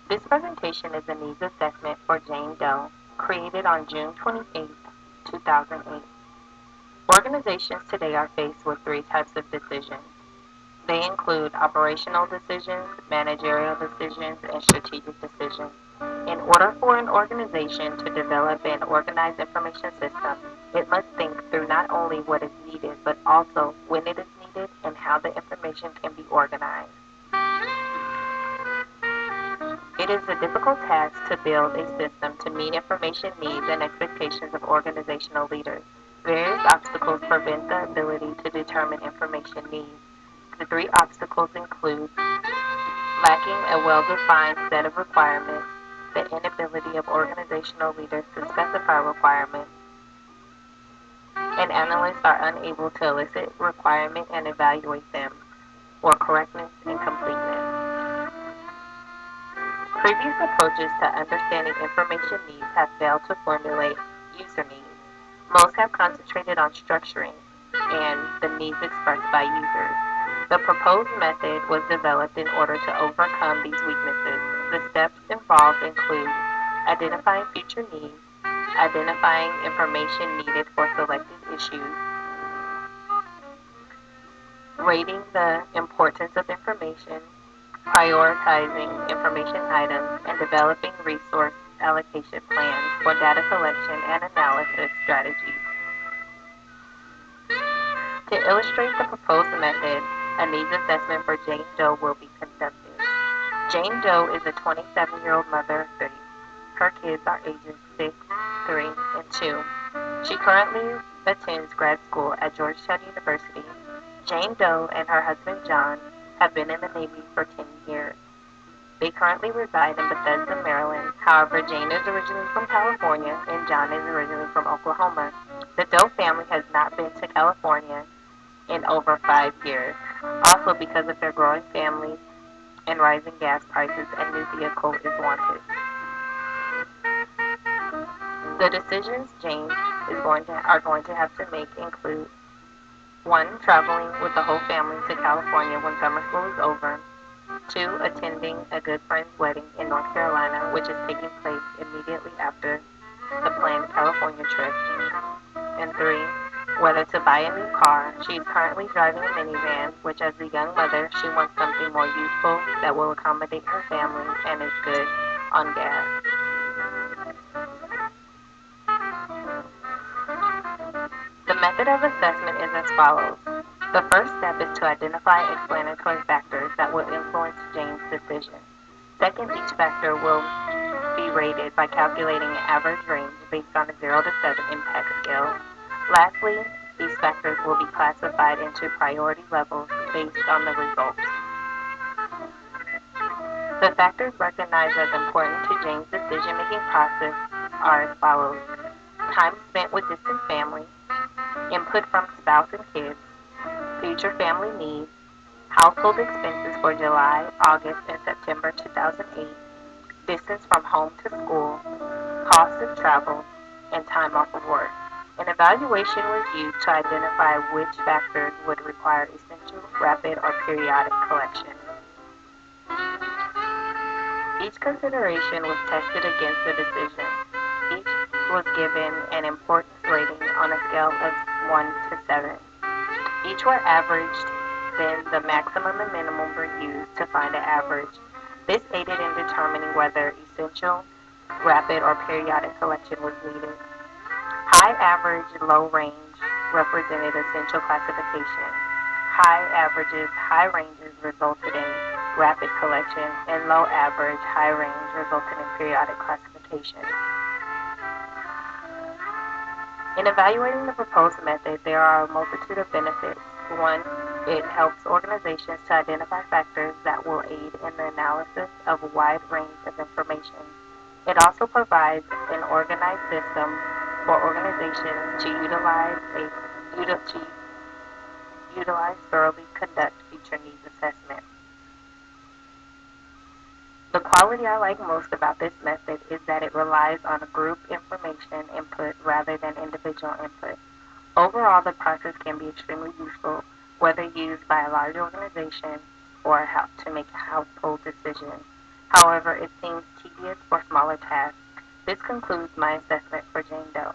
This presentation is a needs assessment for Jane Doe, created on June 28, 2008. Organizations today are faced with three types of decisions. They include operational decisions, managerial decisions, and strategic decisions. In order for an organization to develop an organized information system, it must think through not only what is needed, but also when it is needed and how the information can be organized. It is a difficult task to build a system to meet information needs and expectations of organizational leaders. Various obstacles prevent the ability to determine information needs. The three obstacles include lacking a well-defined set of requirements, the inability of organizational leaders to specify requirements, and analysts are unable to elicit requirement and evaluate them, or correctness and completeness. Previous approaches to understanding information needs have failed to formulate user needs. Most have concentrated on structuring and the needs expressed by users. The proposed method was developed in order to overcome these weaknesses. The steps involved include identifying future needs, identifying information needed for selected issues, rating the importance of information, prioritizing information items, and developing resource allocation plans for data collection and analysis strategies. To illustrate the proposed method, a needs assessment for Jane Doe will be conducted. Jane Doe is a 27-year-old mother of three. Her kids are ages 6, 3, and 2. She currently attends grad school at Georgetown University. Jane Doe and her husband John have been in the Navy for 10 years. They currently reside in Bethesda, Maryland. However, Jane is originally from California and John is originally from Oklahoma. The Doe family has not been to California in over 5 years, also because of their growing family and rising gas prices, a new vehicle is wanted. The decisions Jane are going to have to make include 1. Traveling with the whole family to California when summer school is over. 2. Attending a good friend's wedding in North Carolina, which is taking place immediately after the planned California trip. And 3. Whether to buy a new car. She is currently driving a minivan, which as a young mother, she wants something more useful that will accommodate her family and is good on gas. The method of assessment is as follows. The first step is to identify explanatory factors that will influence Jane's decision. Second, each factor will be rated by calculating an average range based on a 0 to 7 impact scale. Lastly, these factors will be classified into priority levels based on the results. The factors recognized as important to Jane's decision-making process are as follows. Time spent with distant family, input from spouse and kids, future family needs, household expenses for July, August, and September 2008, distance from home to school, cost of travel, and time off of work. An evaluation was used to identify which factors would require essential, rapid, or periodic collection. Each consideration was tested against the decision. Each was given an importance rating on a scale of 1 to 7. Each were averaged, then the maximum and minimum were used to find an average. This aided in determining whether essential, rapid, or periodic collection was needed. High, average, low range represented essential classification. High averages, high ranges resulted in rapid collection, and low average, high range resulted in periodic classification. In evaluating the proposed method, there are a multitude of benefits. 1. It helps organizations to identify factors that will aid in the analysis of a wide range of information. It also provides an organized system for organizations to utilize thoroughly conduct future needs assessment. The quality I like most about this method is that it relies on group information input rather than individual input. Overall, the process can be extremely useful, whether used by a large organization or to make household decisions. However, it seems tedious for smaller tasks. This concludes my assessment for Jane Doe.